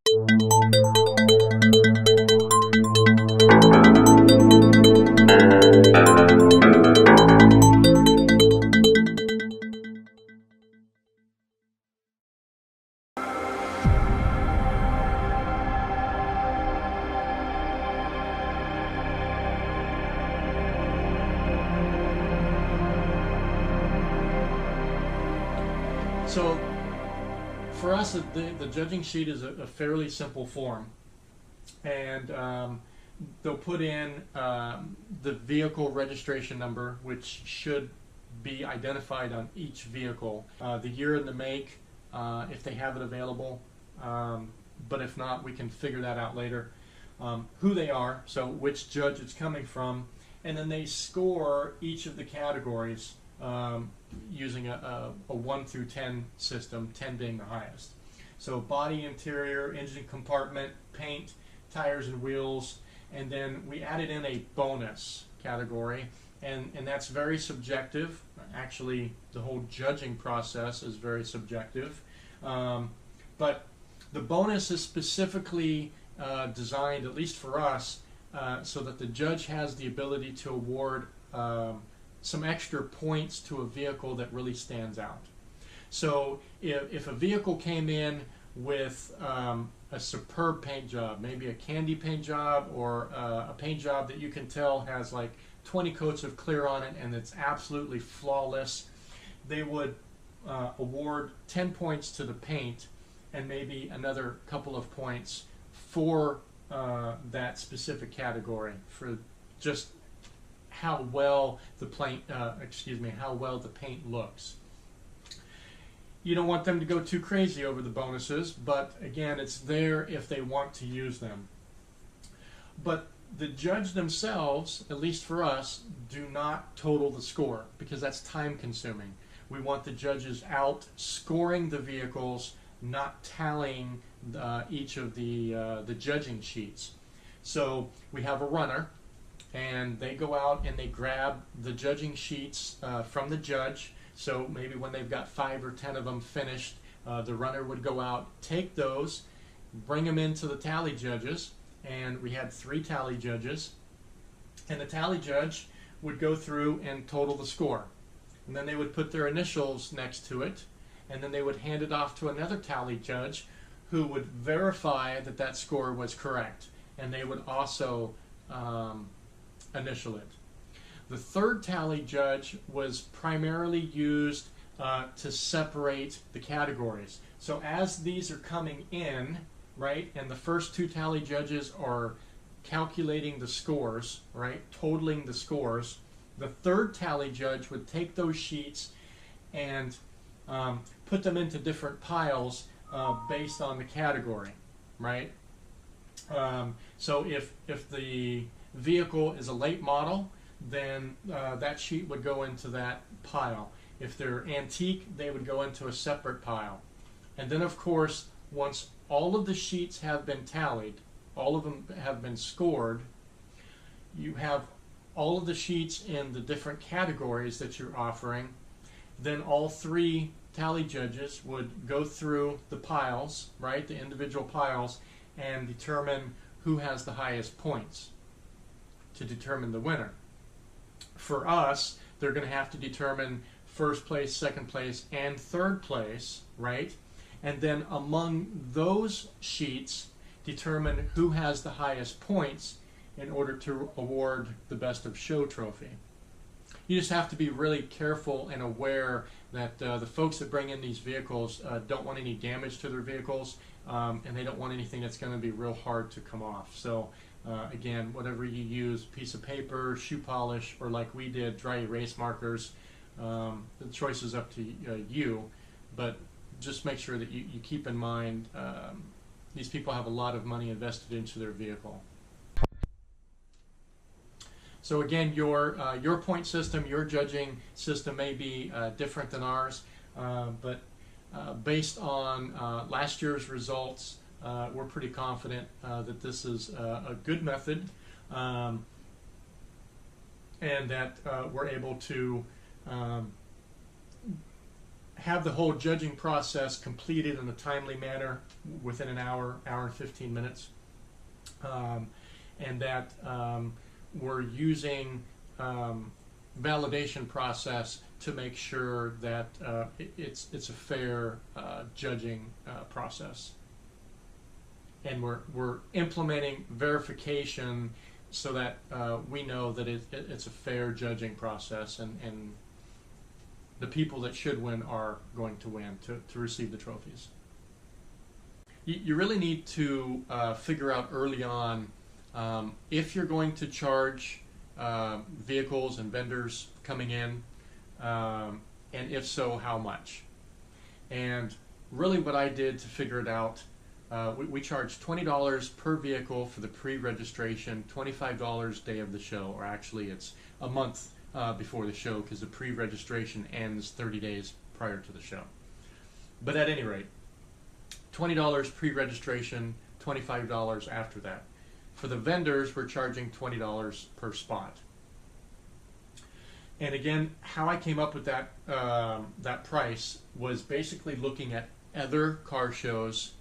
So for us, the judging sheet is a fairly simple form, and they'll put in the vehicle registration number, which should be identified on each vehicle, the year and the make, if they have it available, but if not, we can figure that out later. Who they are, so which judge it's coming from, and then they score each of the categories using a 1 through 10 system, 10 being the highest. So body, interior, engine compartment, paint, tires and wheels, and then we added in a bonus category, and that's very subjective. Actually, the whole judging process is very subjective, but the bonus is specifically designed, at least for us, so that the judge has the ability to award some extra points to a vehicle that really stands out. So if a vehicle came in with a superb paint job, maybe a candy paint job, or a paint job that you can tell has like 20 coats of clear on it and it's absolutely flawless, they would award 10 points to the paint and maybe another couple of points for that specific category, for just how well the paint looks. You don't want them to go too crazy over the bonuses, but again, it's there if they want to use them. But the judge themselves, at least for us, do not total the score, because that's time consuming. We want the judges out scoring the vehicles, not tallying each of the judging sheets. So we have a runner, and they go out and they grab the judging sheets from the judge. So maybe when they've got 5 or 10 of them finished, the runner would go out, take those, bring them into the tally judges, and we had 3 tally judges, and the tally judge would go through and total the score. And then they would put their initials next to it, and then they would hand it off to another tally judge who would verify that that score was correct, and they would also initial it. The third tally judge was primarily used to separate the categories. So as these are coming in, right, and the first 2 tally judges are calculating the scores, right, totaling the scores, the third tally judge would take those sheets and put them into different piles based on the category, right? So if the vehicle is a late model, then that sheet would go into that pile. If they're antique, they would go into a separate pile. And then, of course, once all of the sheets have been tallied, all of them have been scored, you have all of the sheets in the different categories that you're offering, then all 3 tally judges would go through the piles, right, the individual piles, and determine who has the highest points to determine the winner. For us, they're going to have to determine first place, second place, and third place, right? And then among those sheets, determine who has the highest points in order to award the Best of Show trophy. You just have to be really careful and aware that the folks that bring in these vehicles don't want any damage to their vehicles, and they don't want anything that's going to be real hard to come off. So again, whatever you use, piece of paper, shoe polish, or like we did, dry erase markers, the choice is up to you, but just make sure that you keep in mind these people have a lot of money invested into their vehicle. So again, your point system, your judging system may be different than ours, but based on last year's results, we're pretty confident that this is a good method, and that we're able to have the whole judging process completed in a timely manner within an hour and 15 minutes, and that we're using validation process to make sure that it's a fair judging process, and we're implementing verification so that we know that it's a fair judging process, and the people that should win are going to win to receive the trophies. You really need to figure out early on if you're going to charge vehicles and vendors coming in, and if so, how much. And really what I did to figure it out, we charged $20 per vehicle for the pre-registration, $25 day of the show, or actually it's a month before the show, because the pre-registration ends 30 days prior to the show. But at any rate, $20 pre-registration, $25 after that. For the vendors, we're charging $20 per spot. And again, how I came up with that that price was basically looking at other car shows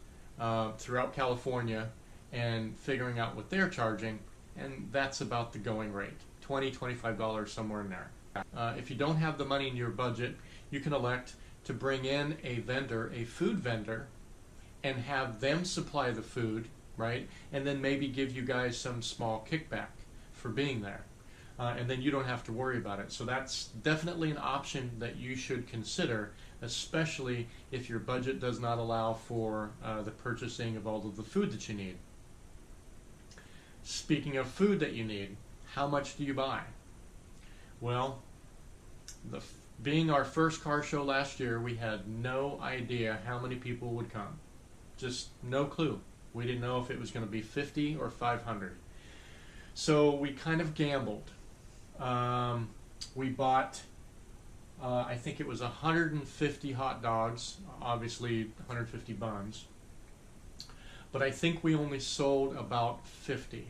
throughout California and figuring out what they're charging, and that's about the going rate. $20, $25, somewhere in there. If you don't have the money in your budget, you can elect to bring in a vendor, a food vendor, and have them supply the food, right? And then maybe give you guys some small kickback for being there. And then you don't have to worry about it. So that's definitely an option that you should consider, especially if your budget does not allow for the purchasing of all of the food that you need. Speaking of food that you need, how much do you buy? Well, being our first car show last year, we had no idea how many people would come. Just no clue. We didn't know if it was going to be 50 or 500. So we kind of gambled. We bought, I think it was 150 hot dogs, obviously 150 buns. But I think we only sold about 50.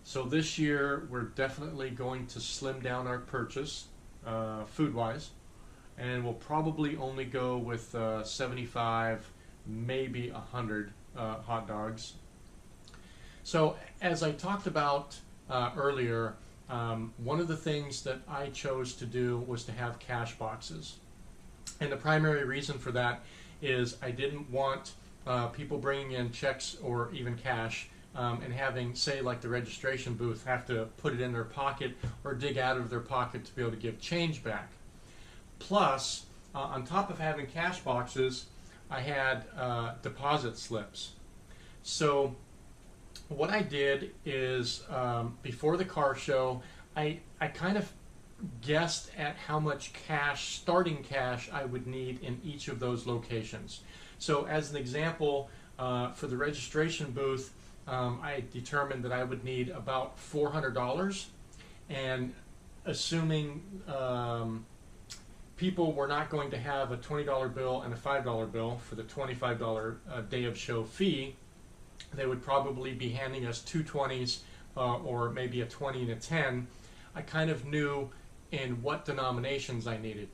So this year we're definitely going to slim down our purchase food-wise, and we'll probably only go with 75, maybe 100 hot dogs. So as I talked about earlier, one of the things that I chose to do was to have cash boxes. And the primary reason for that is I didn't want people bringing in checks or even cash and having, say, like the registration booth, have to put it in their pocket or dig out of their pocket to be able to give change back. Plus, on top of having cash boxes, I had deposit slips. So what I did is, before the car show, I kind of guessed at how much cash, starting cash, I would need in each of those locations. So as an example, for the registration booth, I determined that I would need about $400, and assuming people were not going to have a $20 bill and a $5 bill for the $25 day of show fee, they would probably be handing us two 20s or maybe a 20 and a 10. I kind of knew in what denominations I needed.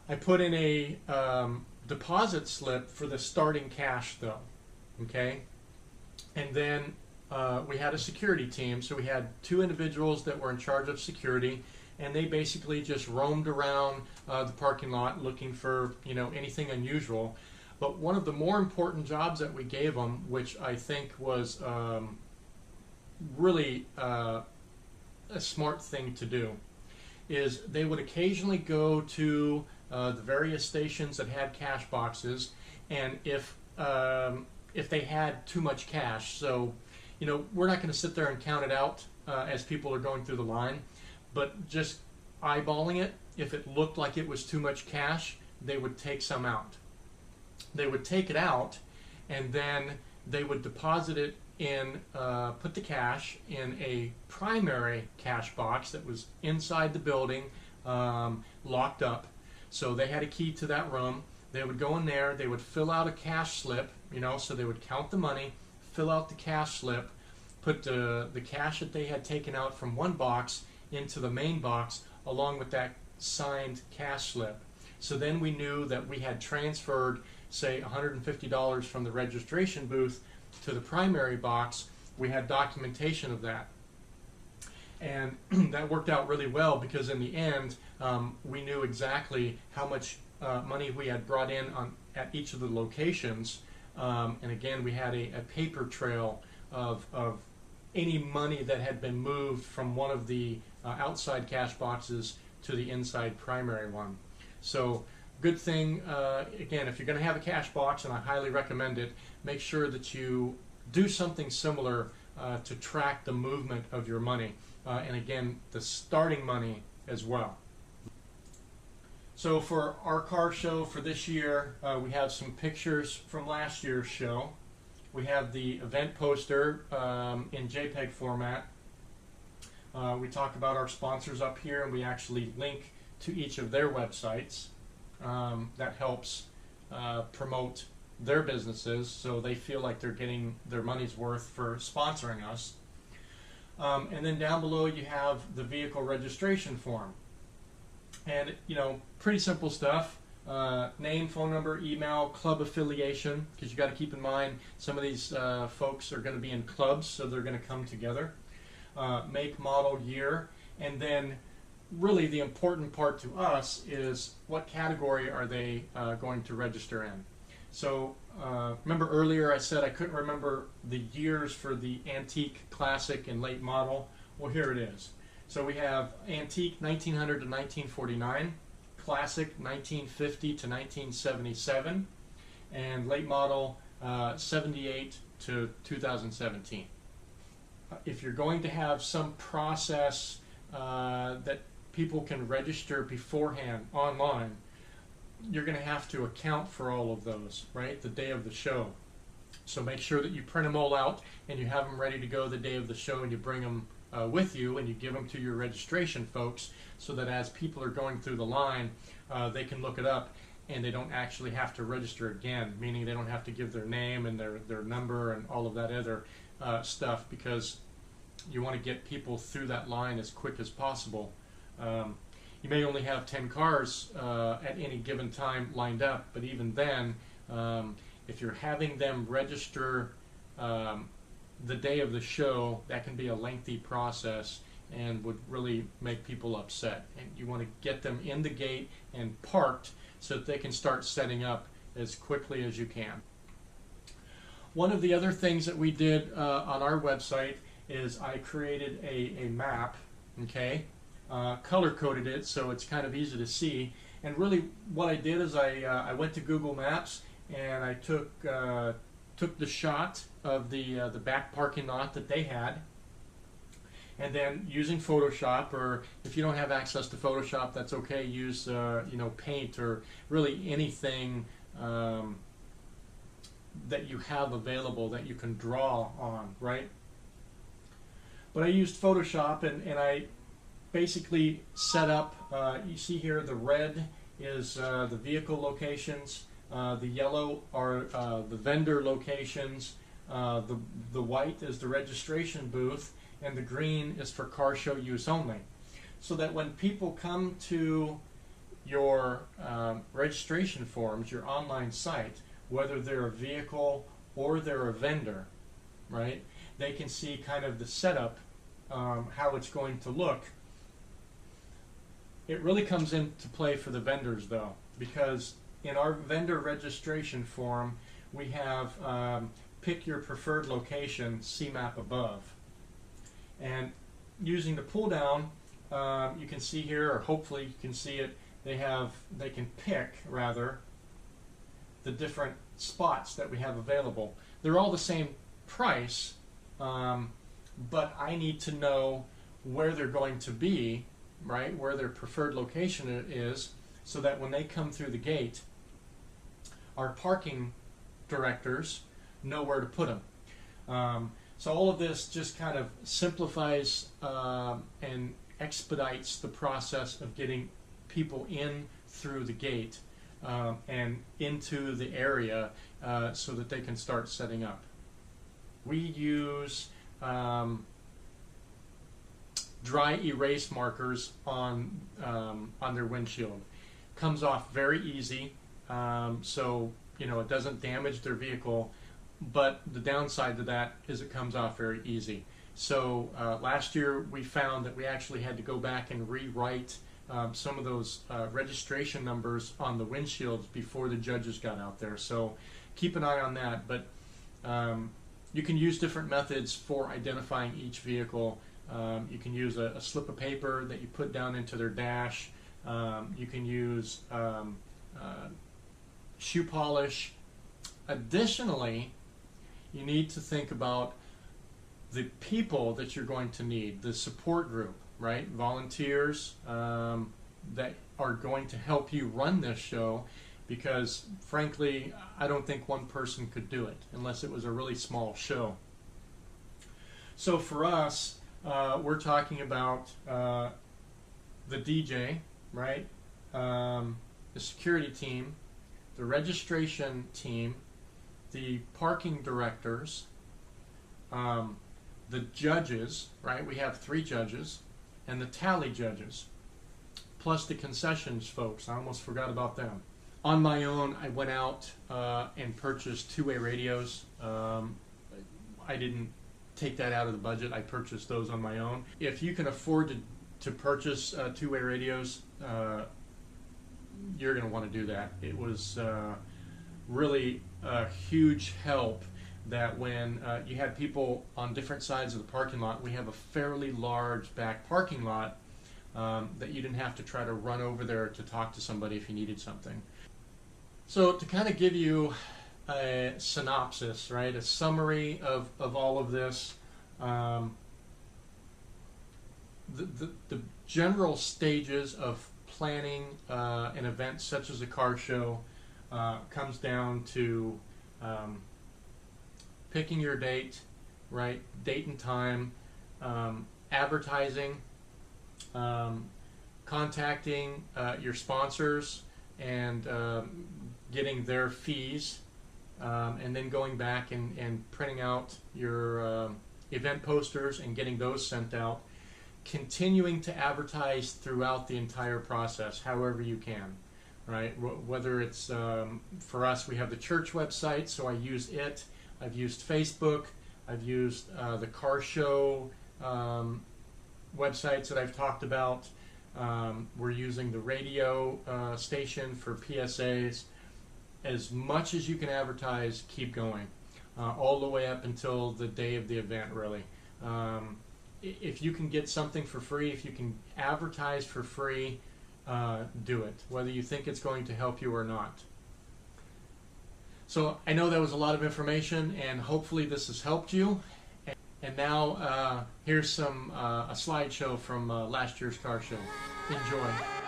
I put in a deposit slip for the starting cash though, okay? And then we had a security team, so we had two individuals that were in charge of security, and they basically just roamed around the parking lot looking for, you know, anything unusual. But one of the more important jobs that we gave them, which I think was really a smart thing to do, is they would occasionally go to the various stations that had cash boxes, and if they had too much cash, so, you know, we're not going to sit there and count it out as people are going through the line, but just eyeballing it, if it looked like it was too much cash, they would take some out. They would take it out, and then they would deposit it in, put the cash in a primary cash box that was inside the building, locked up. So they had a key to that room. They would go in there, they would fill out a cash slip, you know, so they would count the money, fill out the cash slip, put the cash that they had taken out from one box into the main box along with that signed cash slip. So then we knew that we had transferred, say, $150 from the registration booth to the primary box. We had documentation of that. And that worked out really well because in the end, we knew exactly how much money we had brought in at each of the locations. And again, we had a paper trail of any money that had been moved from one of the outside cash boxes to the inside primary one. So good thing, again, if you're going to have a cash box, and I highly recommend it, make sure that you do something similar to track the movement of your money. And again, the starting money as well. So for our car show for this year, we have some pictures from last year's show. We have the event poster in JPEG format. We talk about our sponsors up here, and we actually link to each of their websites. That helps promote their businesses so they feel like they're getting their money's worth for sponsoring us. And then down below you have the vehicle registration form. And, you know, pretty simple stuff. Name, phone number, email, club affiliation, because you got to keep in mind some of these folks are going to be in clubs, so they're going to come together. Make, model, year, and then really the important part to us is what category are they going to register in. So remember earlier I said I couldn't remember the years for the antique, classic, and late model. Well, here it is. So we have antique 1900 to 1949, classic 1950 to 1977, and late model 78 to 2017. If you're going to have some process that people can register beforehand online, you're going to have to account for all of those, right, the day of the show. So make sure that you print them all out and you have them ready to go the day of the show, and you bring them with you and you give them to your registration folks so that as people are going through the line, they can look it up and they don't actually have to register again, meaning they don't have to give their name and their number and all of that other stuff, because you want to get people through that line as quick as possible. You may only have 10 cars at any given time lined up, but even then, if you're having them register the day of the show, that can be a lengthy process and would really make people upset. And you want to get them in the gate and parked so that they can start setting up as quickly as you can. One of the other things that we did on our website is I created a map, okay? Color-coded it so it's kind of easy to see. And really what I did is I went to Google Maps and I took the shot of the back parking lot that they had, and then using Photoshop, or if you don't have access to Photoshop, that's okay, use you know, Paint or really anything that you have available that you can draw on, right? But I used Photoshop and I basically set up, you see here the red is the vehicle locations, the yellow are the vendor locations, the white is the registration booth, and the green is for car show use only. So that when people come to your registration forms, your online site, whether they're a vehicle or they're a vendor, right, they can see kind of the setup, how it's going to look. It really comes into play for the vendors though, because in our vendor registration form we have pick your preferred location, CMAP above. And using the pull down, you can see here, or hopefully you can see it, they can pick rather the different spots that we have available. They're all the same price, but I need to know where they're going to be, right, where their preferred location is, so that when they come through the gate, our parking directors know where to put them. So all of this just kind of simplifies and expedites the process of getting people in through the gate and into the area so that they can start setting up. We use dry erase markers on their windshield. comes off very easy, so it doesn't damage their vehicle. But the downside to that is it comes off very easy. So last year we found that we actually had to go back and rewrite some of those registration numbers on the windshields before the judges got out there. So keep an eye on that. But you can use different methods for identifying each vehicle. You can use a slip of paper that you put down into their dash. You can use shoe polish. Additionally, you need to think about the people that you're going to need, the support group, right? Volunteers that are going to help you run this show, because frankly, I don't think one person could do it unless it was a really small show. So for us, we're talking about the DJ, right? The security team, the registration team, the parking directors, the judges, right? We have 3 judges, and the tally judges, plus the concessions folks. I almost forgot about them. On my own, I went out and purchased 2-way radios. I didn't take that out of the budget. I purchased those on my own. If you can afford to purchase 2-way radios, you're going to want to do that. It was really a huge help that when you had people on different sides of the parking lot, we have a fairly large back parking lot, that you didn't have to try to run over there to talk to somebody if you needed something. So to kind of give you a synopsis, right, a summary of all of this, the general stages of planning an event such as a car show comes down to picking your date, right, date and time, advertising, contacting your sponsors and getting their fees, and then going back and printing out your event posters and getting those sent out, continuing to advertise throughout the entire process however you can, right? Whether it's for us, we have the church website, so I use it. I've used Facebook, I've used the car show websites that I've talked about. We're using the radio station for PSAs. As much as you can advertise, keep going, all the way up until the day of the event, really. If you can get something for free, if you can advertise for free, do it, whether you think it's going to help you or not. So I know that was a lot of information, and hopefully this has helped you. And now here's a slideshow from last year's car show. Enjoy.